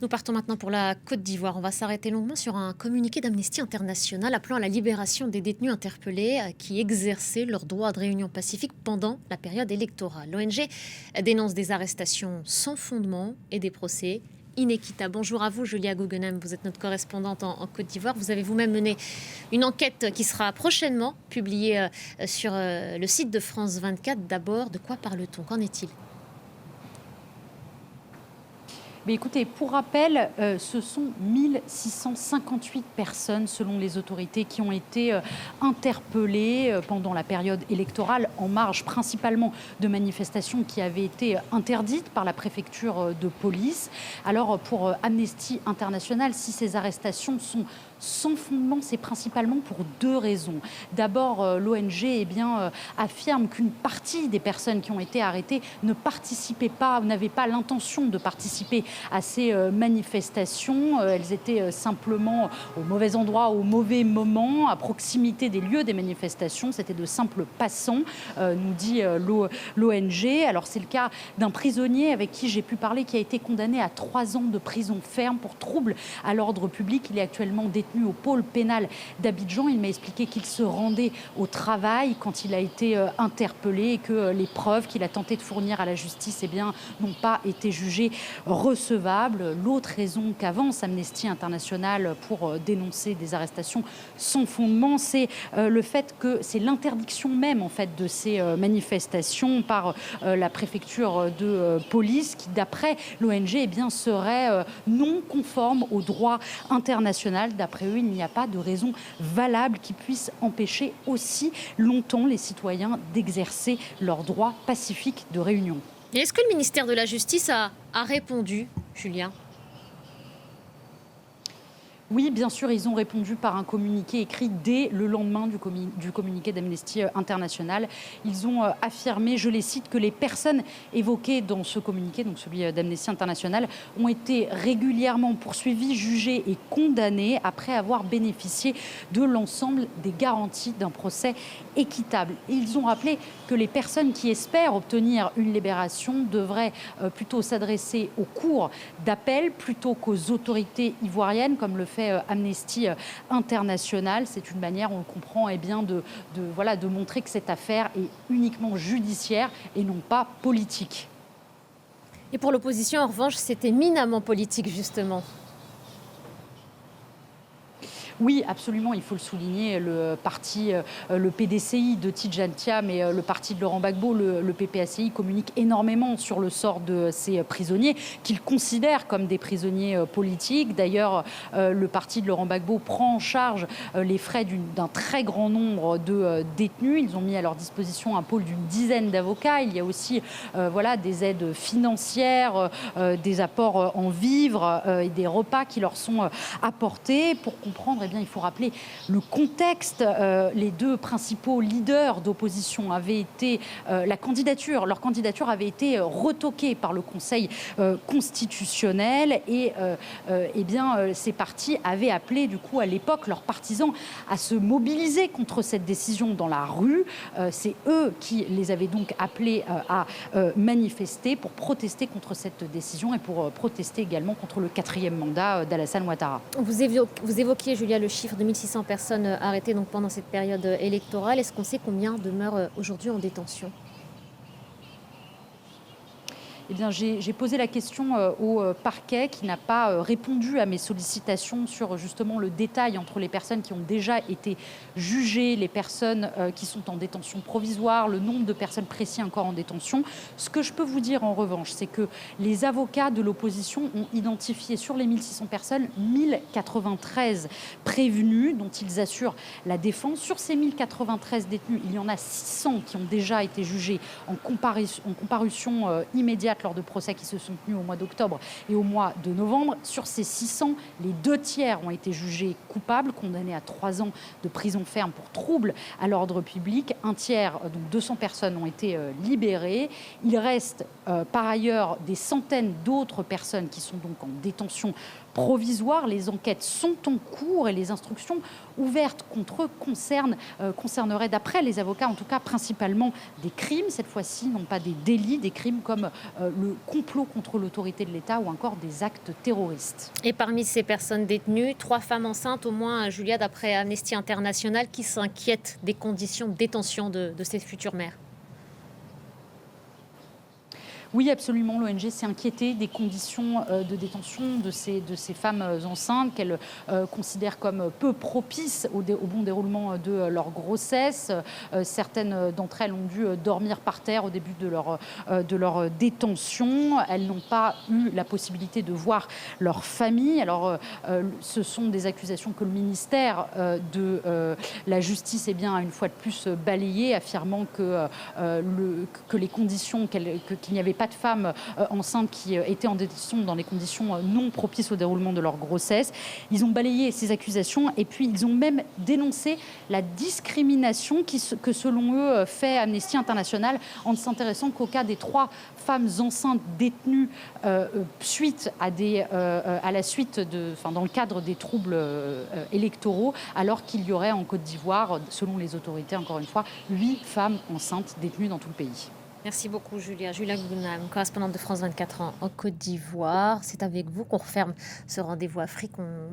Nous partons maintenant pour la Côte d'Ivoire. On va s'arrêter longuement sur un communiqué d'Amnesty International appelant à la libération des détenus interpellés qui exerçaient leur droit de réunion pacifique pendant la période électorale. L'ONG dénonce des arrestations sans fondement et des procès inéquitables. Bonjour à vous, Julia Guggenheim. Vous êtes notre correspondante en Côte d'Ivoire. Vous avez vous-même mené une enquête qui sera prochainement publiée sur le site de France 24. D'abord, de quoi parle-t-on? Qu'en est-il? Mais écoutez, pour rappel, ce sont 1658 personnes, selon les autorités, qui ont été interpellées pendant la période électorale, en marge principalement de manifestations qui avaient été interdites par la préfecture de police. Alors, pour Amnesty International, si ces arrestations sont sans fondement, c'est principalement pour deux raisons. D'abord, l'ONG affirme qu'une partie des personnes qui ont été arrêtées ne participaient pas, n'avaient pas l'intention de participer à ces manifestations. Elles étaient simplement au mauvais endroit, au mauvais moment, à proximité des lieux des manifestations. C'était de simples passants, nous dit l'ONG. Alors c'est le cas d'un prisonnier avec qui j'ai pu parler, qui a été condamné à 3 ans de prison ferme pour trouble à l'ordre public. Il est actuellement détenu au pôle pénal d'Abidjan. Il m'a expliqué qu'il se rendait au travail quand il a été interpellé et que les preuves qu'il a tenté de fournir à la justice n'ont pas été jugées recevables. L'autre raison qu'avance Amnesty International pour dénoncer des arrestations sans fondement, c'est le fait que c'est l'interdiction même en fait de ces manifestations par la préfecture de police qui, d'après l'ONG, serait non conforme au droit international. D'après eux, il n'y a pas de raison valable qui puisse empêcher aussi longtemps les citoyens d'exercer leur droit pacifique de réunion. Et est-ce que le ministère de la Justice a répondu, Julien ? Oui, bien sûr, ils ont répondu par un communiqué écrit dès le lendemain du communiqué d'Amnesty International. Ils ont affirmé, je les cite, que les personnes évoquées dans ce communiqué, donc celui d'Amnesty International, ont été régulièrement poursuivies, jugées et condamnées après avoir bénéficié de l'ensemble des garanties d'un procès équitable. Et ils ont rappelé que les personnes qui espèrent obtenir une libération devraient plutôt s'adresser aux cours d'appel plutôt qu'aux autorités ivoiriennes, comme le fait Amnesty International. C'est une manière, on le comprend, de montrer que cette affaire est uniquement judiciaire et non pas politique. Et pour l'opposition, en revanche, c'est éminemment politique, justement. Oui, absolument, il faut le souligner, le parti, le PDCI de Tidjane Thiam et le parti de Laurent Gbagbo, le PPACI, communiquent énormément sur le sort de ces prisonniers, qu'ils considèrent comme des prisonniers politiques. D'ailleurs, le parti de Laurent Gbagbo prend en charge les frais d'un très grand nombre de détenus. Ils ont mis à leur disposition un pôle d'une dizaine d'avocats. Il y a aussi des aides financières, des apports en vivres et des repas qui leur sont apportés. Pour comprendre, il faut rappeler le contexte. Les deux principaux leaders d'opposition avaient été leur candidature avait été retoquée par le Conseil constitutionnel et ces partis avaient appelé du coup à l'époque leurs partisans à se mobiliser contre cette décision dans la rue. C'est eux qui les avaient donc appelés à manifester pour protester contre cette décision et pour protester également contre le 4e mandat d'Alassane Ouattara. Vous évoquiez, Julia, le chiffre de 1600 personnes arrêtées donc, pendant cette période électorale. Est-ce qu'on sait combien demeurent aujourd'hui en détention ? J'ai posé la question au parquet qui n'a pas répondu à mes sollicitations sur justement le détail entre les personnes qui ont déjà été jugées, les personnes qui sont en détention provisoire, le nombre de personnes précis encore en détention. Ce que je peux vous dire en revanche, c'est que les avocats de l'opposition ont identifié sur les 1600 personnes 1093 prévenus dont ils assurent la défense. Sur ces 1093 détenus, il y en a 600 qui ont déjà été jugés en comparution immédiate lors de procès qui se sont tenus au mois d'octobre et au mois de novembre. Sur ces 600, les 2 tiers ont été jugés coupables, condamnés à 3 ans de prison ferme pour trouble à l'ordre public. 1 tiers, donc 200 personnes, ont été libérées. Il reste par ailleurs des centaines d'autres personnes qui sont donc en détention provisoire. Les enquêtes sont en cours et les instructions ouvertes contre eux concerneraient, d'après les avocats, en tout cas principalement des crimes, cette fois-ci, non pas des délits, des crimes comme le complot contre l'autorité de l'État ou encore des actes terroristes. Et parmi ces personnes détenues, 3 femmes enceintes au moins, Julia, d'après Amnesty International, qui s'inquiètent des conditions de détention de ces futures mères. Oui, absolument. L'ONG s'est inquiétée des conditions de détention de ces femmes enceintes qu'elle considère comme peu propices au bon déroulement de leur grossesse. Certaines d'entre elles ont dû dormir par terre au début de leur détention. Elles n'ont pas eu la possibilité de voir leur famille. Alors, ce sont des accusations que le ministère de la Justice a une fois de plus balayées, affirmant que les conditions, qu'il n'y avait pas de femmes enceintes qui étaient en détention dans des conditions non propices au déroulement de leur grossesse. Ils ont balayé ces accusations et puis ils ont même dénoncé la discrimination que selon eux fait Amnesty International en ne s'intéressant qu'au cas des 3 femmes enceintes détenues dans le cadre des troubles électoraux, alors qu'il y aurait en Côte d'Ivoire, selon les autorités, encore une fois, 8 femmes enceintes détenues dans tout le pays. Merci beaucoup, Julia. Julia Gounam, correspondante de France 24 en Côte d'Ivoire. C'est avec vous qu'on referme ce rendez-vous Afrique.